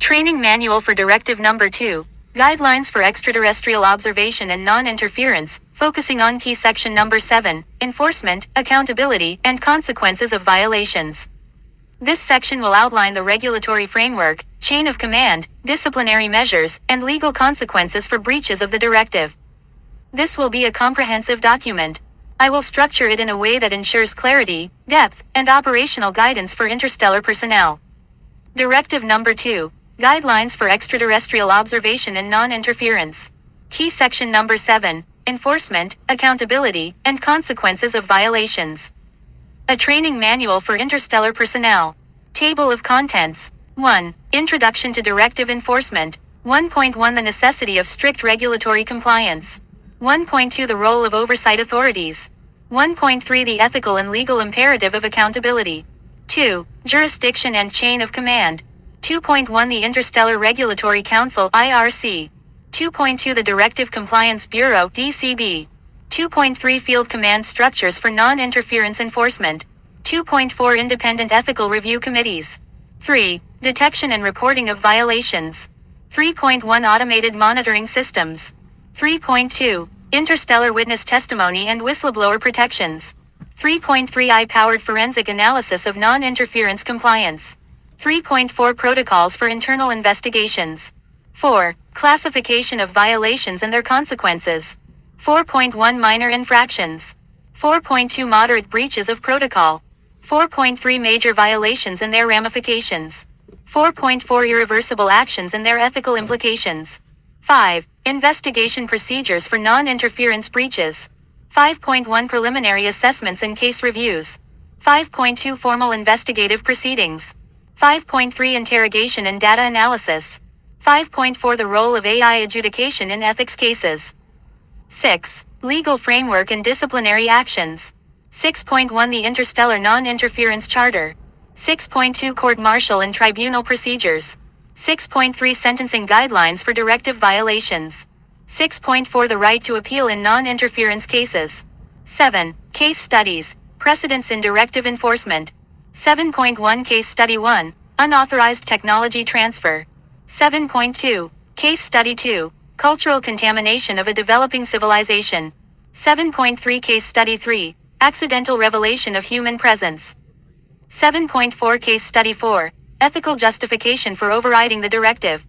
Training Manual for Directive Number 2, Guidelines for Extraterrestrial Observation and Non-Interference, focusing on Key Section Number 7, Enforcement, Accountability, and Consequences of Violations. This section will outline the regulatory framework, chain of command, disciplinary measures, and legal consequences for breaches of the directive. This will be a comprehensive document. I will structure it in a way that ensures clarity, depth, and operational guidance for interstellar personnel. Directive Number 2, Guidelines for Extraterrestrial Observation and Non-Interference. Key Section Number 7, Enforcement, Accountability, and Consequences of Violations. A Training Manual for Interstellar Personnel. Table of Contents. 1. Introduction to Directive Enforcement. 1.1 The necessity of strict regulatory compliance. 1.2 The role of oversight authorities. 1.3 The ethical and legal imperative of accountability. 2. Jurisdiction and chain of command. 2.1 The Interstellar Regulatory Council (IRC). 2.2 The Directive Compliance Bureau (DCB). 2.3 Field Command Structures for Non-Interference Enforcement. 2.4 Independent Ethical Review Committees. 3. Detection and Reporting of Violations. 3.1 Automated Monitoring Systems. 3.2 Interstellar Witness Testimony and Whistleblower Protections. 3.3 AI-powered forensic analysis of non-interference compliance. 3.4 Protocols for internal investigations. 4. Classification of violations and their consequences. 4.1 Minor infractions. 4.2 Moderate breaches of protocol. 4.3 Major violations and their ramifications. 4.4 Irreversible actions and their ethical implications. 5. Investigation procedures for non-interference breaches. 5.1 Preliminary assessments and case reviews. 5.2 Formal investigative proceedings. 5.3 Interrogation and data analysis. 5.4 The role of AI adjudication in ethics cases. 6. Legal framework and disciplinary actions. 6.1 The Interstellar Non-Interference Charter. 6.2 Court-martial and tribunal procedures. 6.3 Sentencing guidelines for directive violations. 6.4 The right to appeal in non-interference cases. 7. Case studies, precedents in directive enforcement. 7.1 Case Study 1, Unauthorized Technology Transfer. 7.2, Case Study 2, Cultural Contamination of a Developing Civilization. 7.3 Case Study 3, Accidental Revelation of Human Presence. 7.4 Case Study 4, Ethical Justification for Overriding the Directive.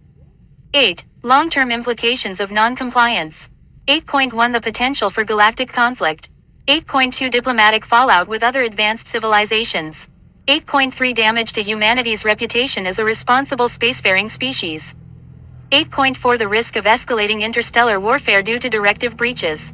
8. Long-term implications of non-compliance. 8.1 The potential for galactic conflict. 8.2 Diplomatic fallout with other advanced civilizations. 8.3 Damage to humanity's reputation as a responsible spacefaring species. 8.4 The risk of escalating interstellar warfare due to directive breaches.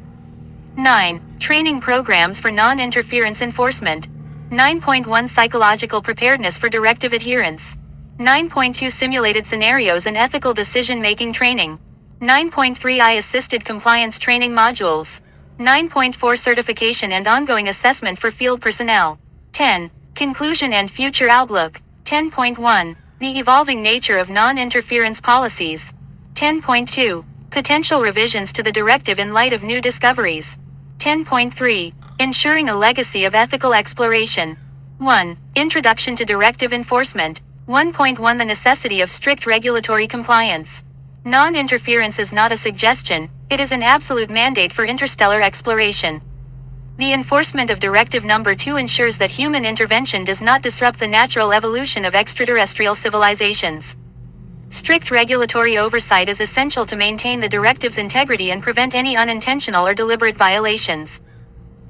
9. Training programs for non-interference enforcement. 9.1 Psychological preparedness for directive adherence. 9.2 Simulated scenarios and ethical decision-making training. 9.3 AI-assisted compliance training modules. 9.4 Certification and ongoing assessment for field personnel. 10. Conclusion and future outlook. 10.1 The evolving nature of non-interference policies. 10.2 Potential revisions to the directive in light of new discoveries. 10.3 Ensuring a legacy of ethical exploration. 1. Introduction to directive enforcement. 1.1 The necessity of strict regulatory compliance. Non-interference is not a suggestion, it is an absolute mandate for interstellar exploration. The enforcement of Directive Number 2 ensures that human intervention does not disrupt the natural evolution of extraterrestrial civilizations. Strict regulatory oversight is essential to maintain the directive's integrity and prevent any unintentional or deliberate violations.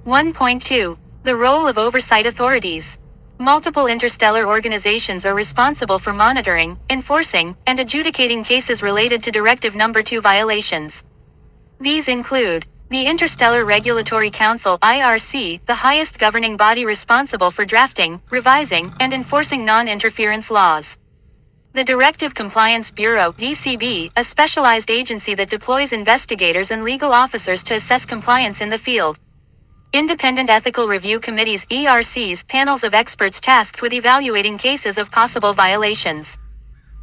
1.2 The role of oversight authorities. Multiple interstellar organizations are responsible for monitoring, enforcing, and adjudicating cases related to Directive Number 2 violations. These include the Interstellar Regulatory Council (IRC), the highest governing body responsible for drafting, revising, and enforcing non-interference laws. The Directive Compliance Bureau (DCB), a specialized agency that deploys investigators and legal officers to assess compliance in the field. Independent Ethical Review Committees (ERCs), panels of experts tasked with evaluating cases of possible violations.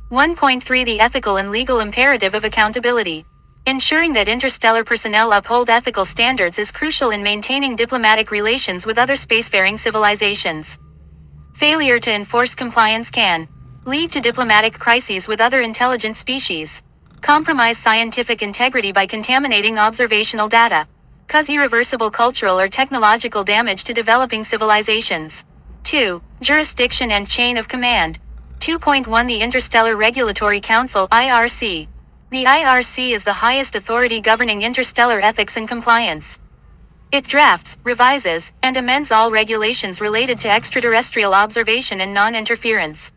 1.3 The ethical and legal imperative of accountability. Ensuring that interstellar personnel uphold ethical standards is crucial in maintaining diplomatic relations with other spacefaring civilizations. Failure to enforce compliance can Lead to diplomatic crises with other intelligent species. Compromise scientific integrity by contaminating observational data. Cause irreversible cultural or technological damage to developing civilizations. 2. Jurisdiction and chain of command. 2.1 The Interstellar Regulatory Council (IRC). The IRC is the highest authority governing interstellar ethics and compliance. It drafts, revises, and amends all regulations related to extraterrestrial observation and non-interference.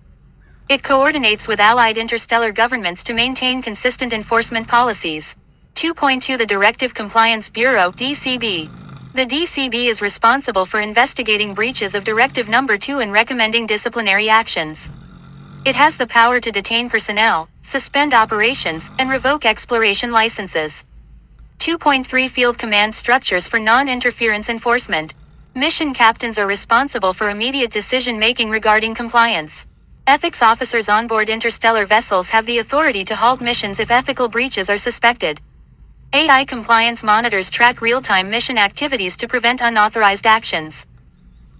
It coordinates with allied interstellar governments to maintain consistent enforcement policies. 2.2 The Directive Compliance Bureau (DCB). The DCB is responsible for investigating breaches of Directive Number 2 and recommending disciplinary actions. It has the power to detain personnel, suspend operations, and revoke exploration licenses. 2.3 Field Command Structures for Non-Interference Enforcement. Mission captains are responsible for immediate decision-making regarding compliance. Ethics officers on board interstellar vessels have the authority to halt missions if ethical breaches are suspected. AI compliance monitors track real-time mission activities to prevent unauthorized actions.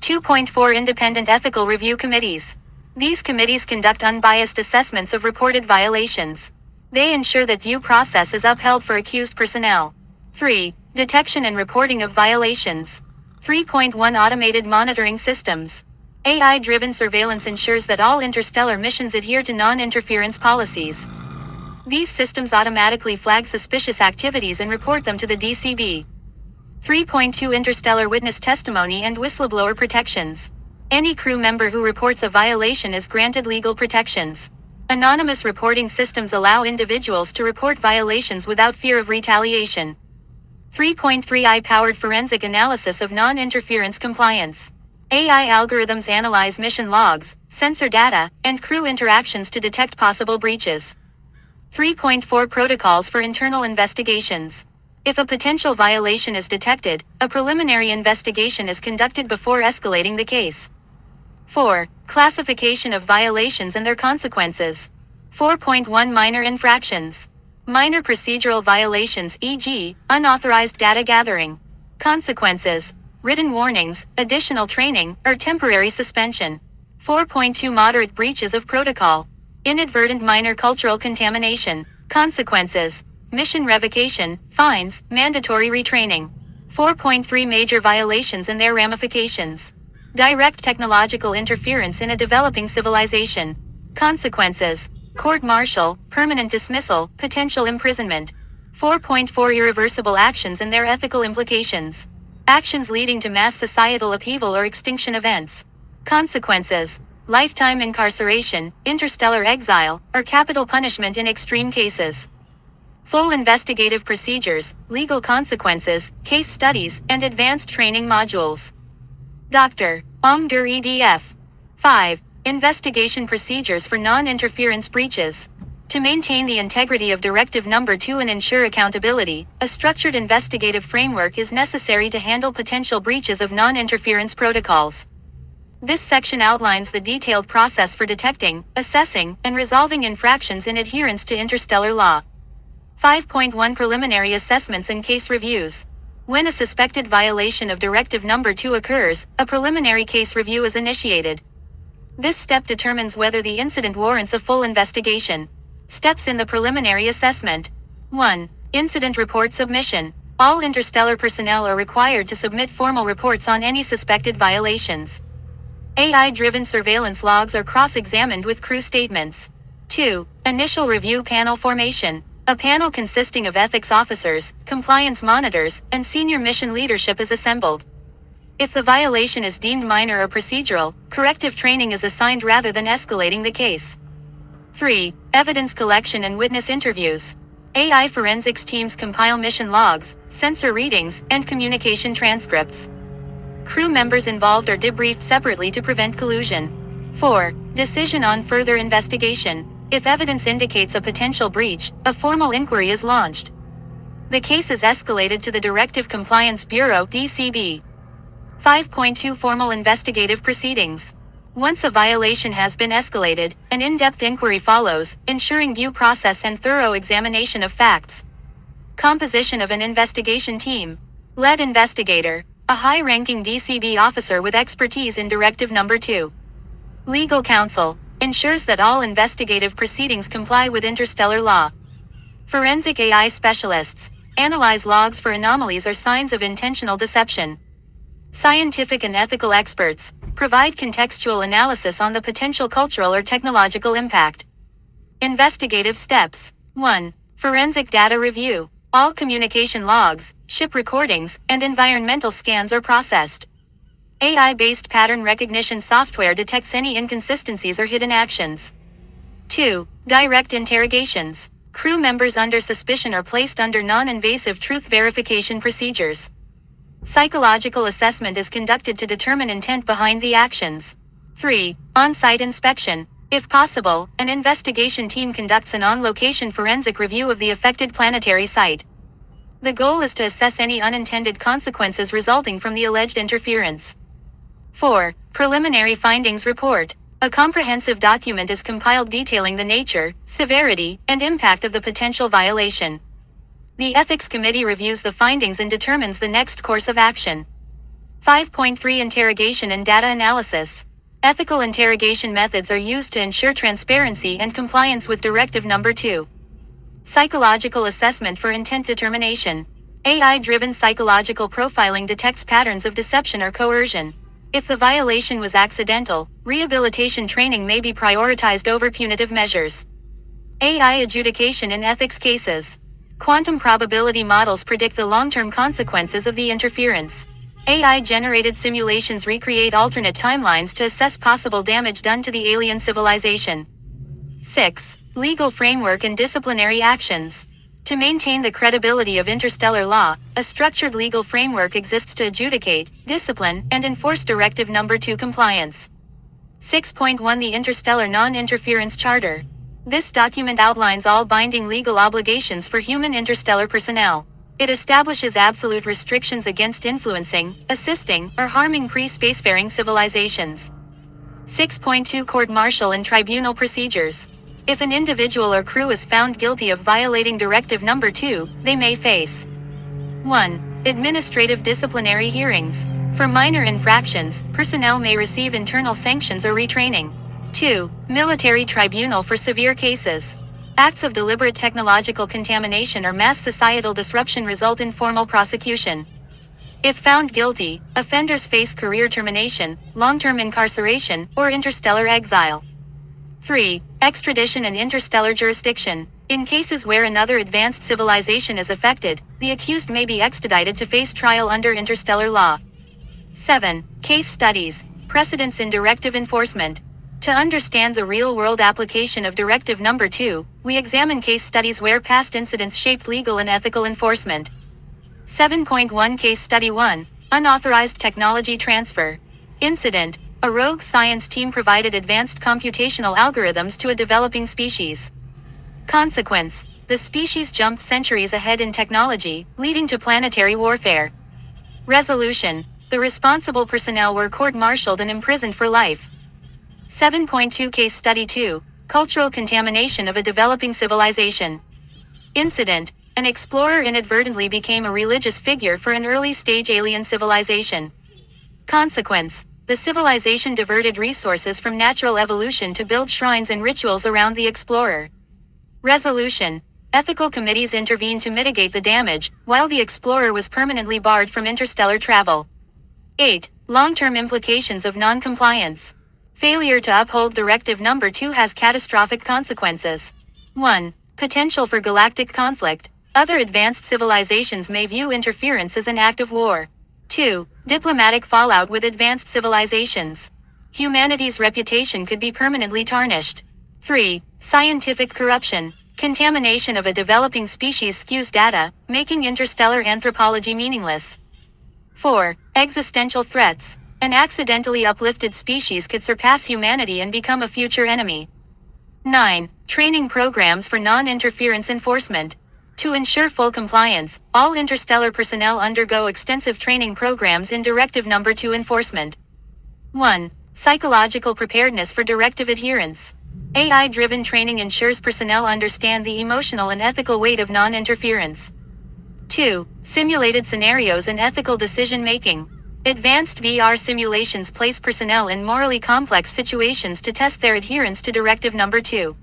2.4 Independent Ethical Review Committees. These committees conduct unbiased assessments of reported violations. They ensure that due process is upheld for accused personnel. 3. Detection and reporting of violations. 3.1 Automated monitoring systems. AI-driven surveillance ensures that all interstellar missions adhere to non-interference policies. These systems automatically flag suspicious activities and report them to the DCB. 3.2 Interstellar witness testimony and whistleblower protections. Any crew member who reports a violation is granted legal protections. Anonymous reporting systems allow individuals to report violations without fear of retaliation. 3.3 AI-powered forensic analysis of non-interference compliance. AI algorithms analyze mission logs, sensor data, and crew interactions to detect possible breaches. 3.4 Protocols for internal investigations. If a potential violation is detected, a preliminary investigation is conducted before escalating the case. 4. Classification of violations and their consequences. 4.1 Minor infractions. Minor procedural violations, e.g., unauthorized data gathering. Consequences: written warnings, additional training, or temporary suspension. 4.2 Moderate breaches of protocol. Inadvertent minor cultural contamination. Consequences: mission revocation, fines, mandatory retraining. 4.3 Major violations and their ramifications. Direct technological interference in a developing civilization. Consequences: court-martial, permanent dismissal, potential imprisonment. 4.4 Irreversible actions and their ethical implications. Actions leading to mass societal upheaval or extinction events. Consequences: lifetime incarceration, interstellar exile, or capital punishment in extreme cases. Full investigative procedures, legal consequences, case studies, and advanced training modules. Dr. Ong Der EDF. 5. Investigation procedures for non-interference breaches. To maintain the integrity of Directive Number 2 and ensure accountability, a structured investigative framework is necessary to handle potential breaches of non-interference protocols. This section outlines the detailed process for detecting, assessing, and resolving infractions in adherence to interstellar law. 5.1 Preliminary assessments and case reviews. When a suspected violation of Directive Number 2 occurs, a preliminary case review is initiated. This step determines whether the incident warrants a full investigation. Steps in the preliminary assessment. 1. Incident report submission. All interstellar personnel are required to submit formal reports on any suspected violations. AI-driven surveillance logs are cross-examined with crew statements. 2. Initial review panel formation. A panel consisting of ethics officers, compliance monitors, and senior mission leadership is assembled. If the violation is deemed minor or procedural, corrective training is assigned rather than escalating the case. 3. Evidence collection and witness interviews. AI forensics teams compile mission logs, sensor readings, and communication transcripts. Crew members involved are debriefed separately to prevent collusion. 4. Decision on further investigation. If evidence indicates a potential breach, a formal inquiry is launched. The case is escalated to the Directive Compliance Bureau (DCB). 5.2 Formal investigative proceedings. Once a violation has been escalated, an in-depth inquiry follows, ensuring due process and thorough examination of facts. Composition of an investigation team. Lead investigator, a high-ranking DCB officer with expertise in Directive Number 2. Legal counsel, ensures that all investigative proceedings comply with interstellar law. Forensic AI specialists analyze logs for anomalies or signs of intentional deception. Scientific and ethical experts provide contextual analysis on the potential cultural or technological impact. Investigative steps. 1. Forensic data review. All communication logs, ship recordings, and environmental scans are processed. AI-based pattern recognition software detects any inconsistencies or hidden actions. 2. Direct interrogations. Crew members under suspicion are placed under non-invasive truth verification procedures. Psychological assessment is conducted to determine intent behind the actions. 3. On-site inspection. If possible, an investigation team conducts an on-location forensic review of the affected planetary site. The goal is to assess any unintended consequences resulting from the alleged interference. 4. Preliminary findings report. A comprehensive document is compiled detailing the nature, severity, and impact of the potential violation. The Ethics Committee reviews the findings and determines the next course of action. 5.3 Interrogation and data analysis. Ethical interrogation methods are used to ensure transparency and compliance with Directive Number 2. Psychological assessment for intent determination. AI-driven psychological profiling detects patterns of deception or coercion. If the violation was accidental, rehabilitation training may be prioritized over punitive measures. AI adjudication in ethics cases. Quantum probability models predict the long-term consequences of the interference. AI-generated simulations recreate alternate timelines to assess possible damage done to the alien civilization. 6. Legal framework and disciplinary actions. To maintain the credibility of interstellar law, a structured legal framework exists to adjudicate, discipline, and enforce Directive Number 2 compliance. 6.1 The Interstellar Non-Interference Charter. This document outlines all binding legal obligations for human interstellar personnel. It establishes absolute restrictions against influencing, assisting, or harming pre-spacefaring civilizations. 6.2 Court-martial and tribunal procedures. If an individual or crew is found guilty of violating Directive Number 2, they may face 1. Administrative disciplinary hearings. For minor infractions, personnel may receive internal sanctions or retraining. 2. Military tribunal for severe cases. Acts of deliberate technological contamination or mass societal disruption result in formal prosecution. If found guilty, offenders face career termination, long-term incarceration, or interstellar exile. 3. Extradition and interstellar jurisdiction. In cases where another advanced civilization is affected, the accused may be extradited to face trial under interstellar law. 7. Case studies. Precedents in directive enforcement. To understand the real-world application of Directive Number 2, we examine case studies where past incidents shaped legal and ethical enforcement. 7.1 Case Study 1. Unauthorized technology transfer. Incident. A rogue science team provided advanced computational algorithms to a developing species. Consequence. The species jumped centuries ahead in technology, leading to planetary warfare. Resolution. The responsible personnel were court-martialed and imprisoned for life. 7.2 Case Study 2. Cultural contamination of a developing civilization. Incident. An explorer inadvertently became a religious figure for an early-stage alien civilization. Consequence. The civilization diverted resources from natural evolution to build shrines and rituals around the explorer. Resolution. Ethical committees intervened to mitigate the damage, while the explorer was permanently barred from interstellar travel. 8. Long-term implications of non-compliance. Failure to uphold Directive Number 2 has catastrophic consequences. 1. Potential for galactic conflict. Other advanced civilizations may view interference as an act of war. 2. Diplomatic fallout with advanced civilizations. Humanity's reputation could be permanently tarnished. 3. Scientific corruption. Contamination of a developing species skews data, making interstellar anthropology meaningless. 4. Existential threats. An accidentally uplifted species could surpass humanity and become a future enemy. 9. Training programs for non-interference enforcement. To ensure full compliance, all interstellar personnel undergo extensive training programs in Directive Number 2 enforcement. 1. Psychological preparedness for directive adherence. AI-driven training ensures personnel understand the emotional and ethical weight of non-interference. 2. Simulated scenarios and ethical decision-making. Advanced VR simulations place personnel in morally complex situations to test their adherence to Directive Number 2.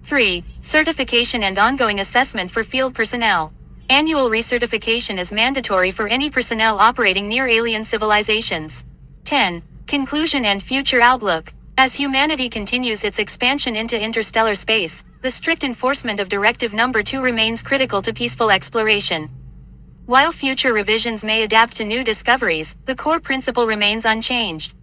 3. Certification and ongoing assessment for field personnel. Annual recertification is mandatory for any personnel operating near alien civilizations. 10. Conclusion and future outlook. As humanity continues its expansion into interstellar space, the strict enforcement of Directive Number 2 remains critical to peaceful exploration. While future revisions may adapt to new discoveries, the core principle remains unchanged.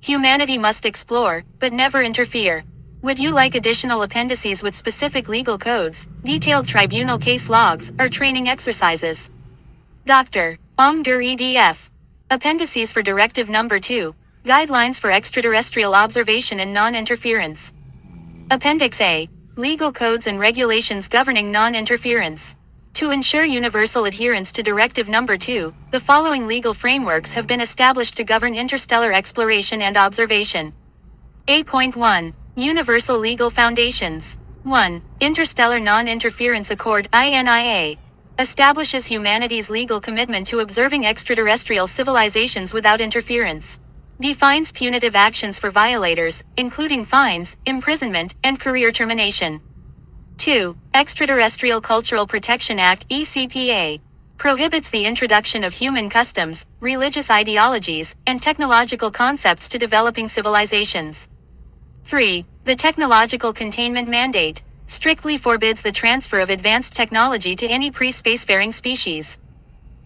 Humanity must explore, but never interfere. Would you like additional appendices with specific legal codes, detailed tribunal case logs, or training exercises? Dr. Ong Der EDF. Appendices for Directive Number 2, Guidelines for Extraterrestrial Observation and Non-Interference. Appendix A, Legal Codes and Regulations Governing Non-Interference. To ensure universal adherence to Directive Number 2, the following legal frameworks have been established to govern interstellar exploration and observation. A.1. Universal Legal Foundations. 1. Interstellar Non-Interference Accord (INIA) establishes humanity's legal commitment to observing extraterrestrial civilizations without interference. Defines punitive actions for violators, including fines, imprisonment, and career termination. 2. Extraterrestrial Cultural Protection Act (ECPA) prohibits the introduction of human customs, religious ideologies, and technological concepts to developing civilizations. 3. The Technological Containment Mandate strictly forbids the transfer of advanced technology to any pre-spacefaring species.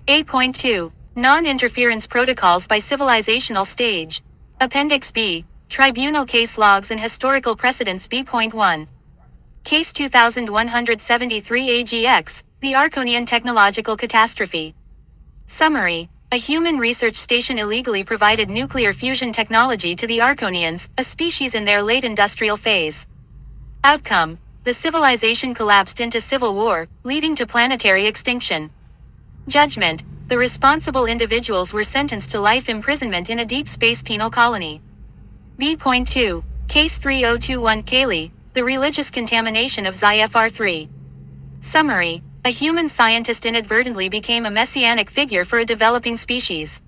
8.2. Non-interference protocols by civilizational stage. Appendix B, Tribunal Case Logs and Historical Precedents B.1. Case 2173 AGX, the Arconian Technological Catastrophe. Summary. A human research station illegally provided nuclear fusion technology to the Arconians, a species in their late industrial phase. Outcome. The civilization collapsed into civil war, leading to planetary extinction. Judgment. The responsible individuals were sentenced to life imprisonment in a deep space penal colony. B.2. Case 3021 Cayley, the religious contamination of XIFR3. Summary. A human scientist inadvertently became a messianic figure for a developing species.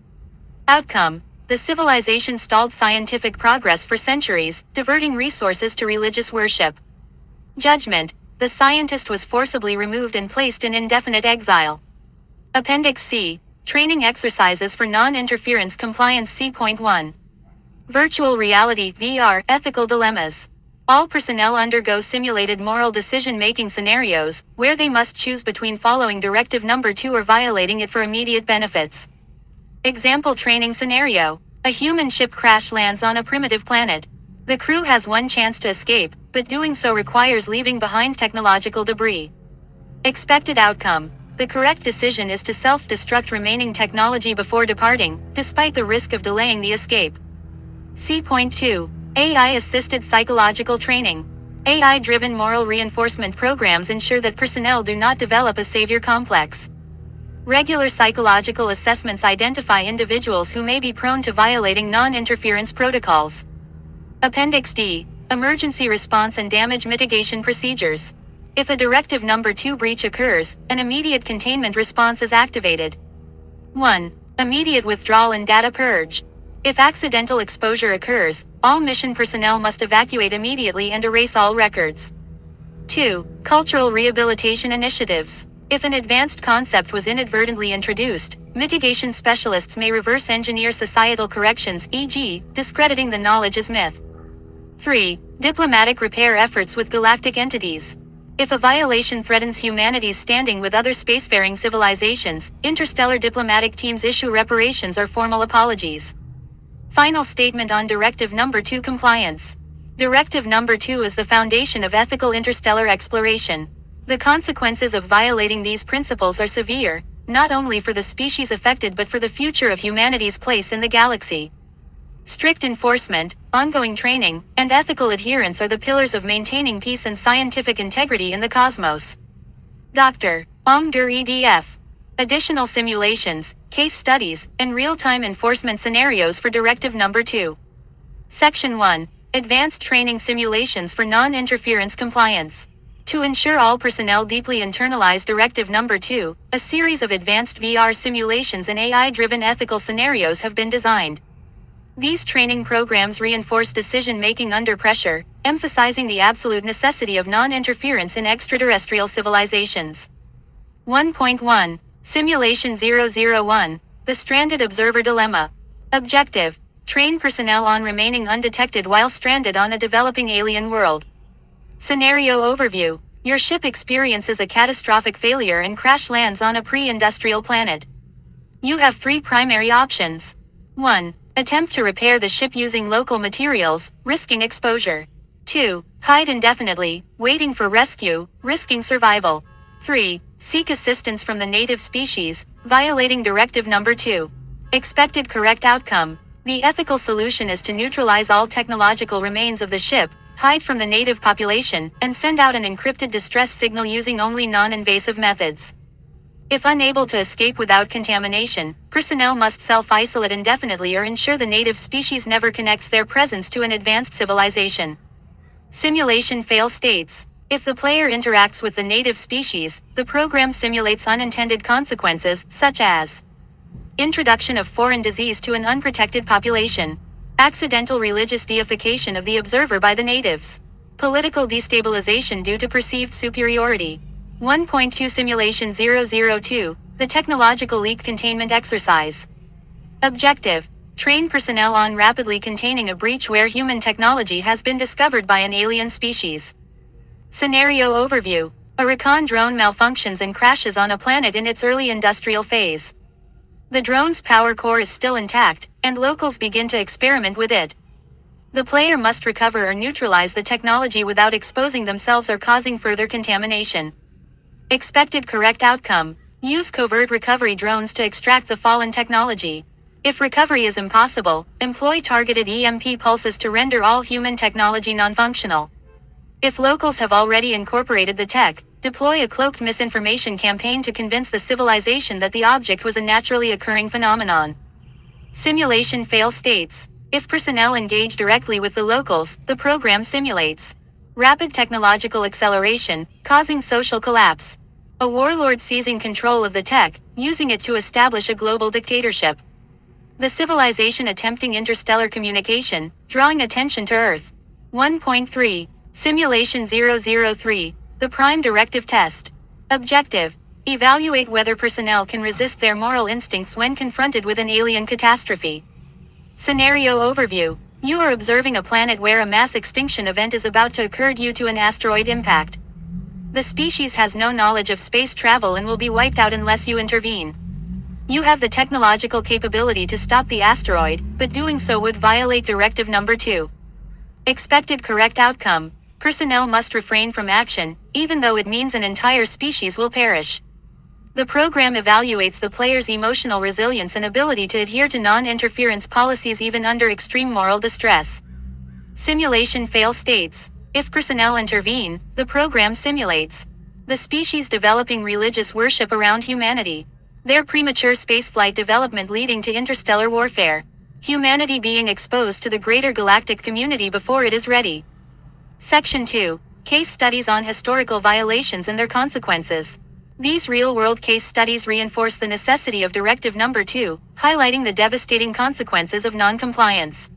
Outcome. The civilization stalled scientific progress for centuries, diverting resources to religious worship. Judgment. The scientist was forcibly removed and placed in indefinite exile. Appendix C, Training Exercises for Non-Interference Compliance C.1. Virtual Reality (VR) Ethical Dilemmas. All personnel undergo simulated moral decision-making scenarios, where they must choose between following Directive Number 2 or violating it for immediate benefits. Example training scenario. A human ship crash lands on a primitive planet. The crew has one chance to escape, but doing so requires leaving behind technological debris. Expected outcome. The correct decision is to self-destruct remaining technology before departing, despite the risk of delaying the escape. C.2. AI-assisted psychological training. AI-driven moral reinforcement programs ensure that personnel do not develop a savior complex. Regular psychological assessments identify individuals who may be prone to violating non-interference protocols. Appendix D, Emergency Response and Damage Mitigation Procedures. If a Directive Number 2 breach occurs, an immediate containment response is activated. 1. Immediate withdrawal and data purge. If accidental exposure occurs, all mission personnel must evacuate immediately and erase all records. 2. Cultural rehabilitation initiatives. If an advanced concept was inadvertently introduced, mitigation specialists may reverse engineer societal corrections, e.g., discrediting the knowledge as myth. 3. Diplomatic repair efforts with galactic entities. If a violation threatens humanity's standing with other spacefaring civilizations, interstellar diplomatic teams issue reparations or formal apologies. Final statement on Directive Number 2 compliance. Directive Number 2 is the foundation of ethical interstellar exploration. The consequences of violating these principles are severe, not only for the species affected but for the future of humanity's place in the galaxy. Strict enforcement, ongoing training, and ethical adherence are the pillars of maintaining peace and scientific integrity in the cosmos. Dr. Ong Der EDF. Additional simulations, case studies, and real-time enforcement scenarios for Directive Number 2. Section 1. Advanced Training Simulations for Non-Interference Compliance. To ensure all personnel deeply internalize Directive Number 2, a series of advanced VR simulations and AI-driven ethical scenarios have been designed. These training programs reinforce decision-making under pressure, emphasizing the absolute necessity of non-interference in extraterrestrial civilizations. 1.1. Simulation 001. The Stranded Observer Dilemma. Objective: train personnel on remaining undetected while stranded on a developing alien world. Scenario overview. Your ship experiences a catastrophic failure and crash lands on a pre-industrial planet. You have three primary options. 1. Attempt to repair the ship using local materials, risking exposure. 2. Hide indefinitely, waiting for rescue, risking survival. 3. Seek assistance from the native species, violating Directive Number 2. Expected correct outcome. The ethical solution is to neutralize all technological remains of the ship, hide from the native population, and send out an encrypted distress signal using only non-invasive methods. If unable to escape without contamination, personnel must self-isolate indefinitely or ensure the native species never connects their presence to an advanced civilization. Simulation fail states. If the player interacts with the native species, the program simulates unintended consequences, such as introduction of foreign disease to an unprotected population, accidental religious deification of the observer by the natives, political destabilization due to perceived superiority. 1.2 Simulation 002, the Technological Leak Containment Exercise. Objective: train personnel on rapidly containing a breach where human technology has been discovered by an alien species. Scenario overview. A recon drone malfunctions and crashes on a planet in its early industrial phase. The drone's power core is still intact, and locals begin to experiment with it. The player must recover or neutralize the technology without exposing themselves or causing further contamination. Expected correct outcome: use covert recovery drones to extract the fallen technology. If recovery is impossible, employ targeted EMP pulses to render all human technology non-functional. If locals have already incorporated the tech, deploy a cloaked misinformation campaign to convince the civilization that the object was a naturally occurring phenomenon. Simulation fail states. If personnel engage directly with the locals, the program simulates rapid technological acceleration, causing social collapse. A warlord seizing control of the tech, using it to establish a global dictatorship. The civilization attempting interstellar communication, drawing attention to Earth. 1.3. Simulation 003, the Prime Directive Test. Objective: evaluate whether personnel can resist their moral instincts when confronted with an alien catastrophe. Scenario overview. You are observing a planet where a mass extinction event is about to occur due to an asteroid impact. The species has no knowledge of space travel and will be wiped out unless you intervene. You have the technological capability to stop the asteroid, but doing so would violate Directive Number 2. Expected correct outcome: personnel must refrain from action, even though it means an entire species will perish. The program evaluates the player's emotional resilience and ability to adhere to non-interference policies even under extreme moral distress. Simulation fail states. If personnel intervene, the program simulates the species developing religious worship around humanity, their premature spaceflight development leading to interstellar warfare, humanity being exposed to the greater galactic community before it is ready. Section 2. Case studies on historical violations and their consequences. These real-world case studies reinforce the necessity of Directive Number 2, highlighting the devastating consequences of non-compliance.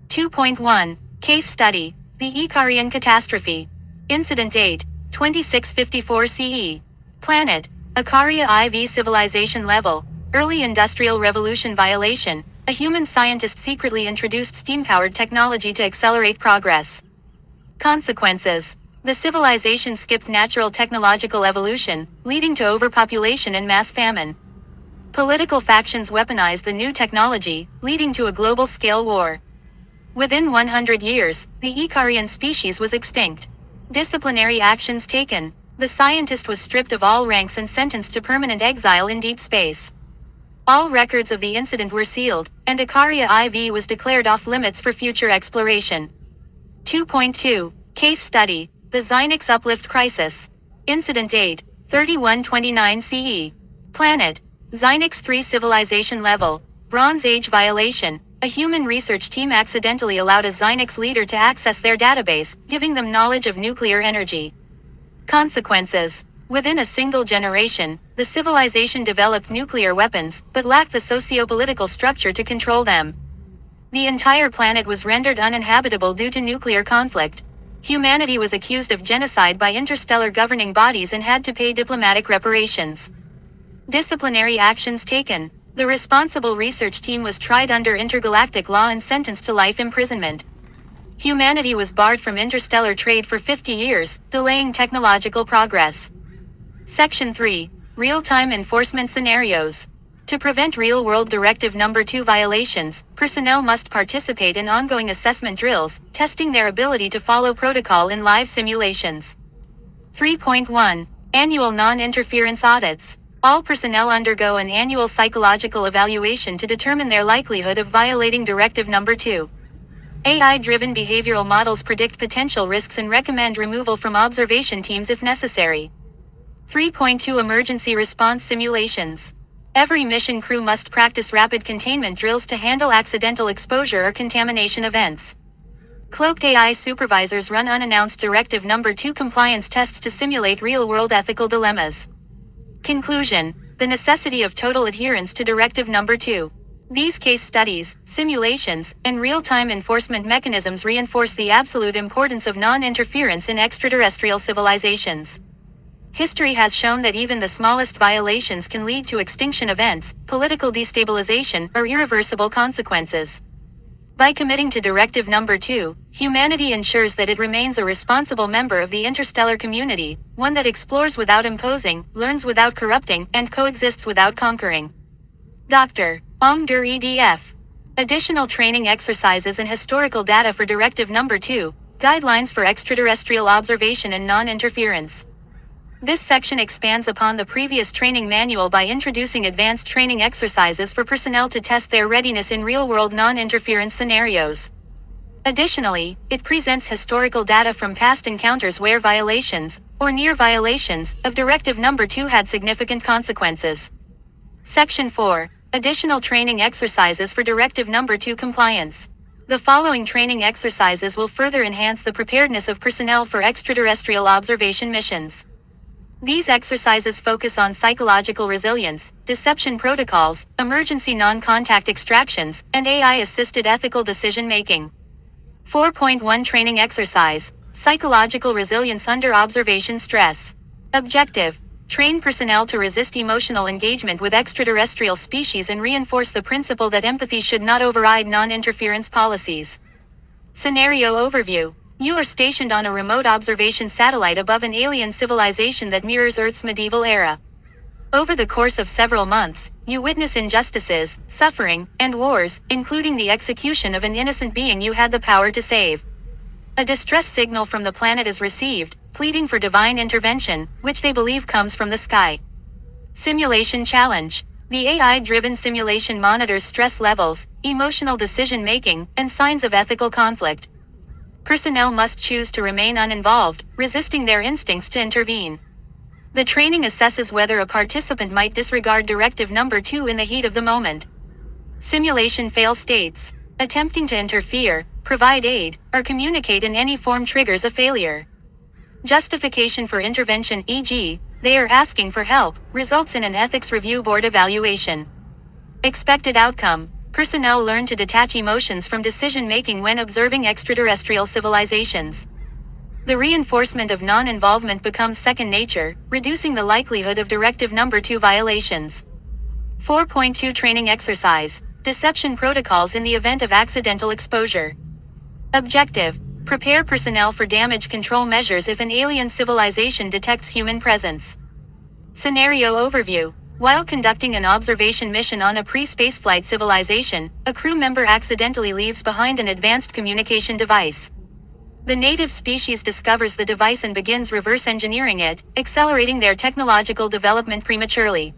2.1. Case study: the Icarian Catastrophe. Incident date: 2654 CE. Planet: Icaria IV. Civilization level: early industrial revolution. Violation: a human scientist secretly introduced steam-powered technology to accelerate progress. Consequences: the civilization skipped natural technological evolution, leading to overpopulation and mass famine. Political factions weaponized the new technology, leading to a global-scale war. Within 100 years, the Icarian species was extinct. Disciplinary actions taken: the scientist was stripped of all ranks and sentenced to permanent exile in deep space. All records of the incident were sealed, and Icaria IV was declared off-limits for future exploration. 2.2. Case study: the Xynix Uplift Crisis. Incident date: 3129 CE. Planet: Xynix 3. Civilization level: Bronze Age. Violation: a human research team accidentally allowed a Xynix leader to access their database, giving them knowledge of nuclear energy. Consequences. Within a single generation, the civilization developed nuclear weapons, but lacked the socio-political structure to control them. The entire planet was rendered uninhabitable due to nuclear conflict. Humanity was accused of genocide by interstellar governing bodies and had to pay diplomatic reparations. Disciplinary actions taken. The responsible research team was tried under intergalactic law and sentenced to life imprisonment. Humanity was barred from interstellar trade for 50 years, delaying technological progress. Section 3. Real-time enforcement scenarios. To prevent real-world Directive Number 2 violations, personnel must participate in ongoing assessment drills, testing their ability to follow protocol in live simulations. 3.1. Annual non-interference audits. All personnel undergo an annual psychological evaluation to determine their likelihood of violating Directive Number 2. AI-driven behavioral models predict potential risks and recommend removal from observation teams if necessary. 3.2 Emergency response simulations. Every mission crew must practice rapid containment drills to handle accidental exposure or contamination events. Cloaked AI supervisors run unannounced Directive Number 2 compliance tests to simulate real-world ethical dilemmas. Conclusion. The necessity of total adherence to Directive Number 2. These case studies, simulations, and real-time enforcement mechanisms reinforce the absolute importance of non-interference in extraterrestrial civilizations. History has shown that even the smallest violations can lead to extinction events, political destabilization, or irreversible consequences. By committing to Directive Number 2, humanity ensures that it remains a responsible member of the interstellar community, one that explores without imposing, learns without corrupting, and coexists without conquering. Dr. Ong Der EDF. Additional training exercises and historical data for Directive Number 2, Guidelines for Extraterrestrial Observation and Non-Interference. This section expands upon the previous training manual by introducing advanced training exercises for personnel to test their readiness in real-world non-interference scenarios. Additionally, it presents historical data from past encounters where violations, or near violations, of Directive Number 2 had significant consequences. Section 4. Additional training exercises for Directive Number 2 compliance. The following training exercises will further enhance the preparedness of personnel for extraterrestrial observation missions. These exercises focus on psychological resilience, deception protocols, emergency non-contact extractions, and AI-assisted ethical decision-making. 4.1 Training Exercise. Psychological resilience under observation stress. Objective. Train personnel to resist emotional engagement with extraterrestrial species and reinforce the principle that empathy should not override non-interference policies. Scenario Overview. You are stationed on a remote observation satellite above an alien civilization that mirrors Earth's medieval era. Over the course of several months, you witness injustices, suffering, and wars, including the execution of an innocent being you had the power to save. A distress signal from the planet is received, pleading for divine intervention, which they believe comes from the sky. Simulation Challenge. The AI-driven simulation monitors stress levels, emotional decision-making, and signs of ethical conflict. Personnel must choose to remain uninvolved, resisting their instincts to intervene. The training assesses whether a participant might disregard Directive Number 2 in the heat of the moment. Simulation fail states. Attempting to interfere, provide aid, or communicate in any form triggers a failure. Justification for intervention, e.g., they are asking for help, results in an ethics review board evaluation. Expected outcome. Personnel learn to detach emotions from decision-making when observing extraterrestrial civilizations. The reinforcement of non-involvement becomes second nature, reducing the likelihood of Directive Number 2 violations. 4.2 Training Exercise. Deception protocols in the event of accidental exposure. Objective. Prepare personnel for damage control measures if an alien civilization detects human presence. Scenario Overview. While conducting an observation mission on a pre-spaceflight civilization, a crew member accidentally leaves behind an advanced communication device. The native species discovers the device and begins reverse engineering it, accelerating their technological development prematurely.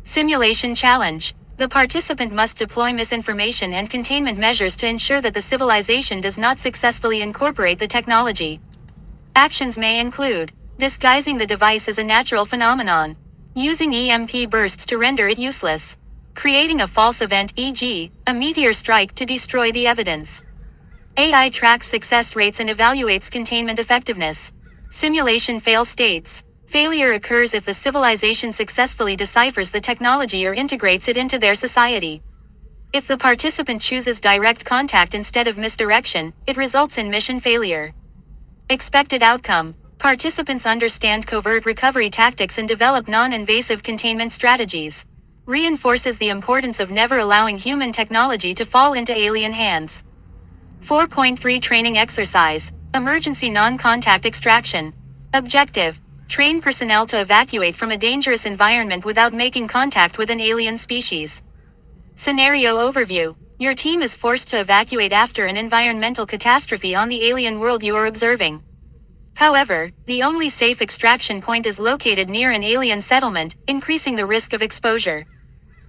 Simulation Challenge. The participant must deploy misinformation and containment measures to ensure that the civilization does not successfully incorporate the technology. Actions may include disguising the device as a natural phenomenon, using EMP bursts to render it useless, creating a false event, e.g., a meteor strike, to destroy the evidence. AI tracks success rates and evaluates containment effectiveness. Simulation fail states. Failure occurs if the civilization successfully deciphers the technology or integrates it into their society. If the participant chooses direct contact instead of misdirection, it results in mission failure. Expected outcome. Participants understand covert recovery tactics and develop non-invasive containment strategies. Reinforces the importance of never allowing human technology to fall into alien hands. 4.3 Training Exercise. Emergency Non-Contact Extraction. Objective. Train personnel to evacuate from a dangerous environment without making contact with an alien species. Scenario Overview. Your team is forced to evacuate after an environmental catastrophe on the alien world you are observing. However, the only safe extraction point is located near an alien settlement, increasing the risk of exposure.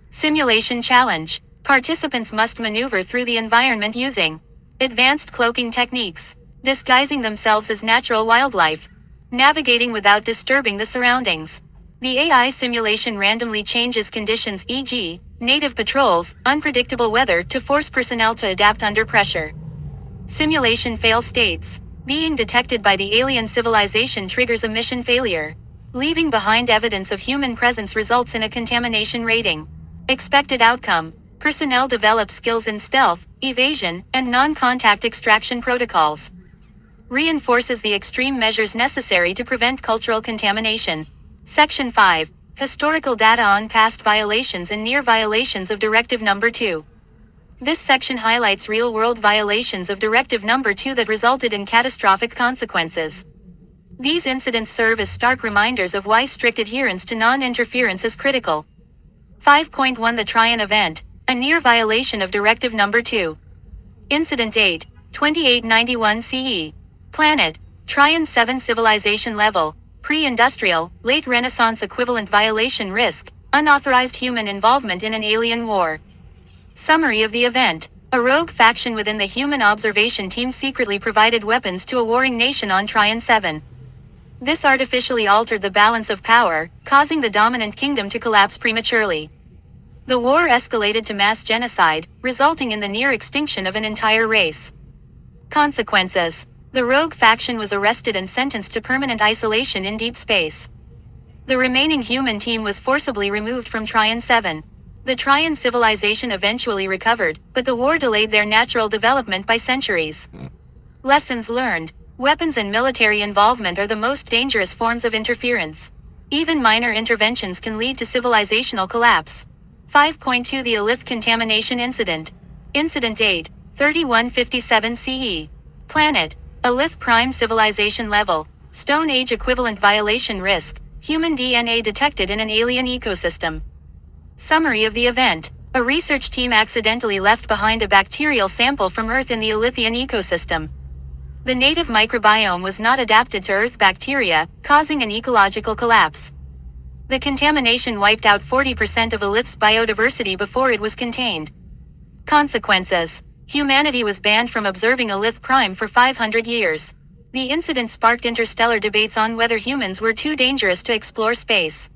Simulation Challenge. Participants must maneuver through the environment using advanced cloaking techniques, disguising themselves as natural wildlife, navigating without disturbing the surroundings. The AI simulation randomly changes conditions, e.g., native patrols, unpredictable weather, to force personnel to adapt under pressure. Simulation fail states. Being detected by the alien civilization triggers a mission failure. Leaving behind evidence of human presence results in a contamination rating. Expected outcome. Personnel develop skills in stealth, evasion, and non-contact extraction protocols. Reinforces the extreme measures necessary to prevent cultural contamination. Section 5. Historical data on past violations and near violations of Directive Number 2. This section highlights real-world violations of Directive Number 2 that resulted in catastrophic consequences. These incidents serve as stark reminders of why strict adherence to non-interference is critical. 5.1 The Tryon Event, a near violation of Directive Number 2. Incident 8, 2891 CE. Planet, Tryon 7 Civilization Level, Pre-Industrial, Late Renaissance Equivalent Violation Risk, Unauthorized Human Involvement in an Alien War. Summary of the event. A rogue faction within the Human Observation Team secretly provided weapons to a warring nation on Tryon 7. This artificially altered the balance of power, causing the dominant kingdom to collapse prematurely. The war escalated to mass genocide, resulting in the near extinction of an entire race. Consequences. The rogue faction was arrested and sentenced to permanent isolation in deep space. The remaining human team was forcibly removed from Tryon 7. The Tryon civilization eventually recovered, but the war delayed their natural development by centuries. Lessons learned. Weapons and military involvement are the most dangerous forms of interference. Even minor interventions can lead to civilizational collapse. 5.2 The Elith Contamination Incident. Incident 8, 3157 CE. Planet, Elith Prime Civilization Level, Stone Age Equivalent Violation Risk, Human DNA detected in an alien ecosystem. Summary of the event. A research team accidentally left behind a bacterial sample from Earth in the Elithian ecosystem. The native microbiome was not adapted to Earth bacteria, causing an ecological collapse. The contamination wiped out 40% of Elith's biodiversity before it was contained. Consequences. Humanity was banned from observing Elith Prime for 500 years. The incident sparked interstellar debates on whether humans were too dangerous to explore space.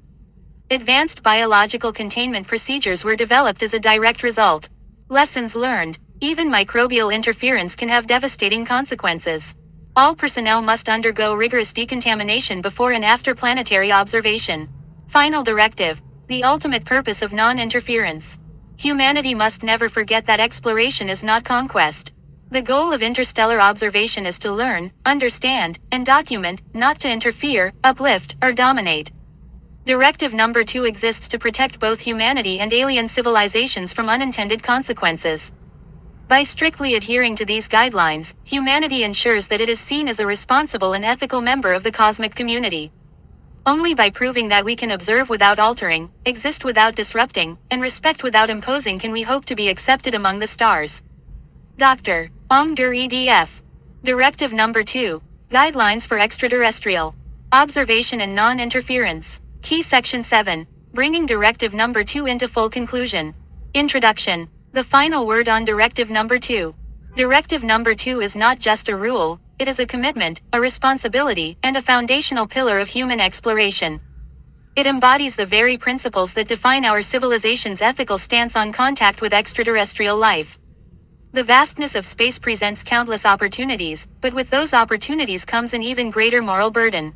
Advanced biological containment procedures were developed as a direct result. Lessons learned. Even microbial interference can have devastating consequences. All personnel must undergo rigorous decontamination before and after planetary observation. Final directive. The ultimate purpose of non-interference. Humanity must never forget that exploration is not conquest. The goal of interstellar observation is to learn, understand, and document, not to interfere, uplift, or dominate. Directive Number 2 exists to protect both humanity and alien civilizations from unintended consequences. By strictly adhering to these guidelines, humanity ensures that it is seen as a responsible and ethical member of the cosmic community. Only by proving that we can observe without altering, exist without disrupting, and respect without imposing can we hope to be accepted among the stars. Dr. Ong Der EDF. Directive Number 2. Guidelines for Extraterrestrial Observation and Non-Interference. Key Section 7. Bringing Directive Number 2 into full conclusion. Introduction. The final word on Directive Number 2. Directive Number 2 is not just a rule, it is a commitment, a responsibility, and a foundational pillar of human exploration. It embodies the very principles that define our civilization's ethical stance on contact with extraterrestrial life. The vastness of space presents countless opportunities, but with those opportunities comes an even greater moral burden.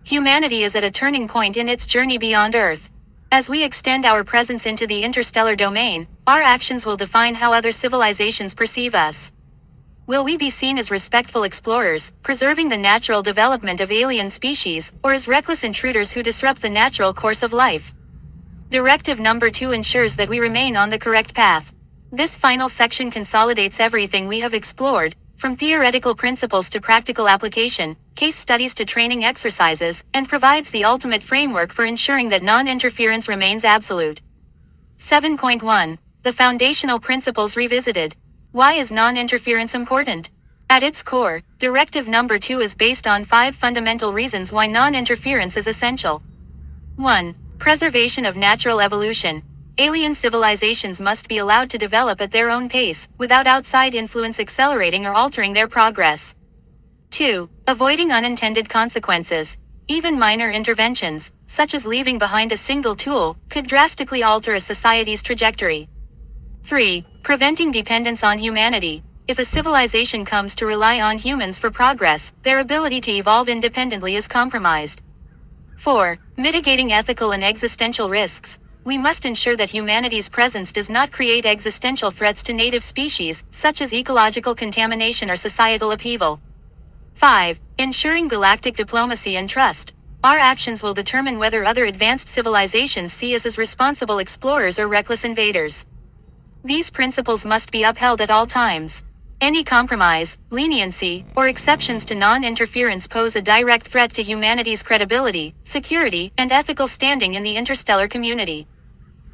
Humanity is at a turning point in its journey beyond Earth. As we extend our presence into the interstellar domain, our actions will define how other civilizations perceive us. Will we be seen as respectful explorers, preserving the natural development of alien species, or as reckless intruders who disrupt the natural course of life? Directive number 2 ensures that we remain on the correct path. This final section consolidates everything we have explored, from theoretical principles to practical application, case studies to training exercises, and provides the ultimate framework for ensuring that non-interference remains absolute. 7.1. The Foundational Principles Revisited. Why is non-interference important? At its core, Directive number 2 is based on 5 fundamental reasons why non-interference is essential. 1. Preservation of natural evolution. Alien civilizations must be allowed to develop at their own pace, without outside influence accelerating or altering their progress. 2. Avoiding unintended consequences. Even minor interventions, such as leaving behind a single tool, could drastically alter a society's trajectory. 3. Preventing dependence on humanity. If a civilization comes to rely on humans for progress, their ability to evolve independently is compromised. 4. Mitigating ethical and existential risks. We must ensure that humanity's presence does not create existential threats to native species, such as ecological contamination or societal upheaval. 5. Ensuring galactic diplomacy and trust. Our actions will determine whether other advanced civilizations see us as responsible explorers or reckless invaders. These principles must be upheld at all times. Any compromise, leniency, or exceptions to non-interference pose a direct threat to humanity's credibility, security, and ethical standing in the interstellar community.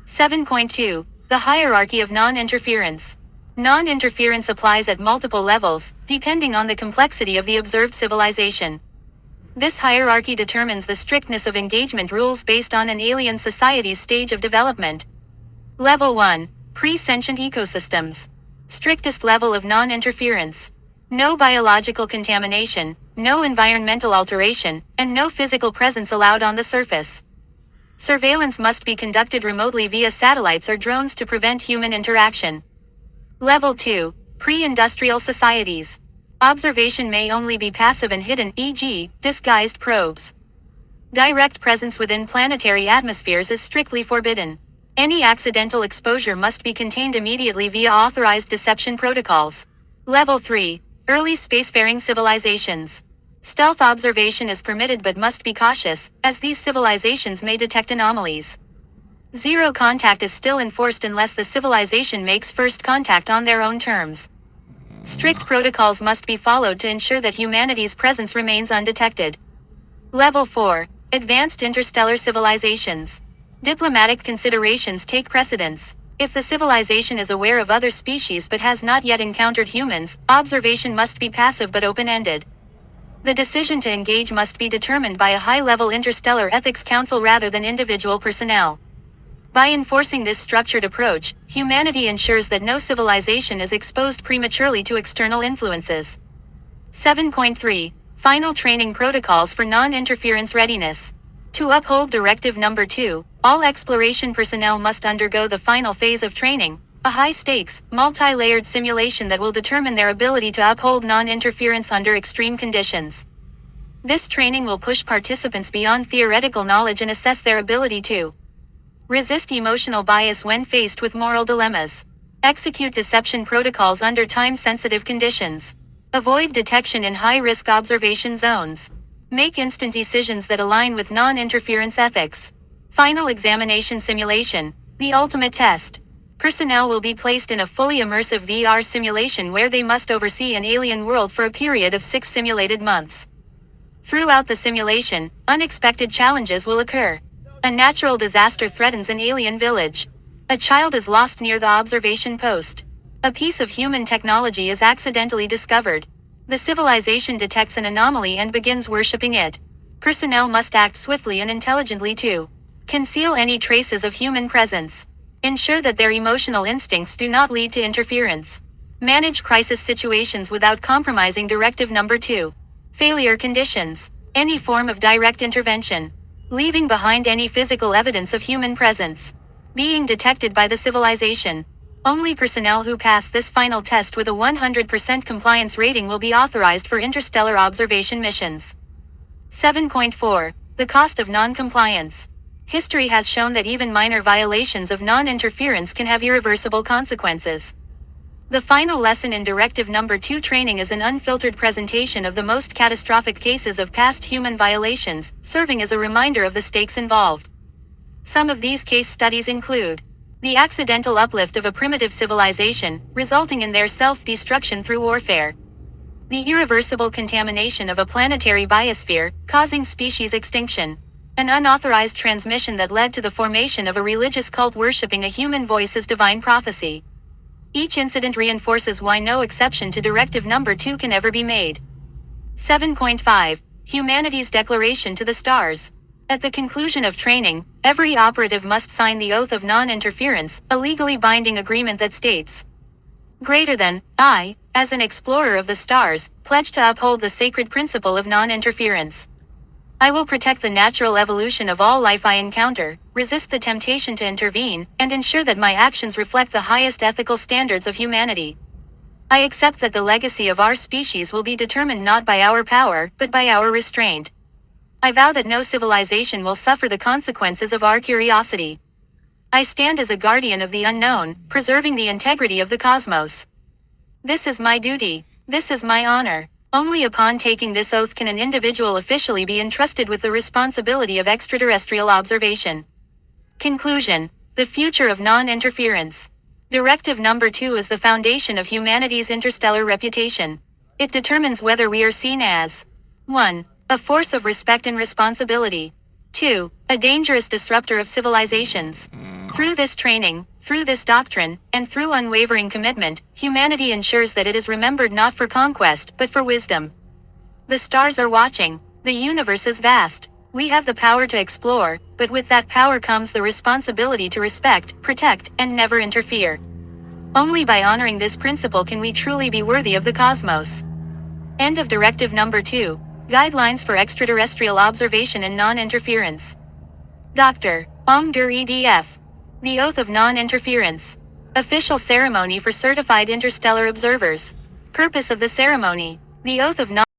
7.2. The Hierarchy of Non-Interference. Non-interference applies at multiple levels, depending on the complexity of the observed civilization. This hierarchy determines the strictness of engagement rules based on an alien society's stage of development. Level 1. Pre-sentient ecosystems. Strictest level of non-interference. No biological contamination, no environmental alteration, and no physical presence allowed on the surface. Surveillance must be conducted remotely via satellites or drones to prevent human interaction. Level 2. Pre-industrial societies. Observation may only be passive and hidden, e.g., disguised probes. Direct presence within planetary atmospheres is strictly forbidden. Any accidental exposure must be contained immediately via authorized deception protocols. Level 3. Early spacefaring civilizations. Stealth observation is permitted but must be cautious, as these civilizations may detect anomalies. Zero contact is still enforced unless the civilization makes first contact on their own terms. Strict protocols must be followed to ensure that humanity's presence remains undetected. Level 4. Advanced interstellar civilizations. Diplomatic considerations take precedence. If the civilization is aware of other species but has not yet encountered humans, observation must be passive but open-ended. The decision to engage must be determined by a high-level interstellar ethics council rather than individual personnel. By enforcing this structured approach, humanity ensures that no civilization is exposed prematurely to external influences. 7.3. Final training protocols for non-interference readiness. To uphold Directive number 2, all exploration personnel must undergo the final phase of training, a high-stakes, multi-layered simulation that will determine their ability to uphold non-interference under extreme conditions. This training will push participants beyond theoretical knowledge and assess their ability to resist emotional bias when faced with moral dilemmas. Execute deception protocols under time-sensitive conditions. Avoid detection in high-risk observation zones. Make instant decisions that align with non-interference ethics. Final examination simulation, the ultimate test. Personnel will be placed in a fully immersive VR simulation where they must oversee an alien world for a period of 6 simulated months. Throughout the simulation, unexpected challenges will occur. A natural disaster threatens an alien village. A child is lost near the observation post. A piece of human technology is accidentally discovered. The civilization detects an anomaly and begins worshipping it. Personnel must act swiftly and intelligently to conceal any traces of human presence. Ensure that their emotional instincts do not lead to interference. Manage crisis situations without compromising Directive number 2. Failure conditions. Any form of direct intervention. Leaving behind any physical evidence of human presence. Being detected by the civilization. Only personnel who pass this final test with a 100% compliance rating will be authorized for interstellar observation missions. 7.4. The cost of non-compliance. History has shown that even minor violations of non-interference can have irreversible consequences. The final lesson in Directive Number 2 training is an unfiltered presentation of the most catastrophic cases of past human violations, serving as a reminder of the stakes involved. Some of these case studies include the accidental uplift of a primitive civilization, resulting in their self-destruction through warfare. The irreversible contamination of a planetary biosphere, causing species extinction. An unauthorized transmission that led to the formation of a religious cult worshipping a human voice as divine prophecy. Each incident reinforces why no exception to Directive Number 2 can ever be made. 7.5. Humanity's Declaration to the Stars. At the conclusion of training, every operative must sign the Oath of Non-Interference, a legally binding agreement that states, greater than, I, as an explorer of the stars, pledge to uphold the sacred principle of non-interference. I will protect the natural evolution of all life I encounter, resist the temptation to intervene, and ensure that my actions reflect the highest ethical standards of humanity. I accept that the legacy of our species will be determined not by our power, but by our restraint. I vow that no civilization will suffer the consequences of our curiosity. I stand as a guardian of the unknown, preserving the integrity of the cosmos. This is my duty. This is my honor. Only upon taking this oath can an individual officially be entrusted with the responsibility of extraterrestrial observation. Conclusion. The future of non-interference. Directive Number 2 is the foundation of humanity's interstellar reputation. It determines whether we are seen as 1. A force of respect and responsibility. 2. A dangerous disruptor of civilizations. Through this training, through this doctrine, and through unwavering commitment, humanity ensures that it is remembered not for conquest, but for wisdom. The stars are watching. The universe is vast. We have the power to explore, but with that power comes the responsibility to respect, protect, and never interfere. Only by honoring this principle can we truly be worthy of the cosmos. End of Directive Number 2. Guidelines for Extraterrestrial Observation and Non-Interference. Dr. Ong Der EDF. The Oath of Non-Interference. Official ceremony for certified interstellar observers. Purpose of the ceremony. The Oath of Non-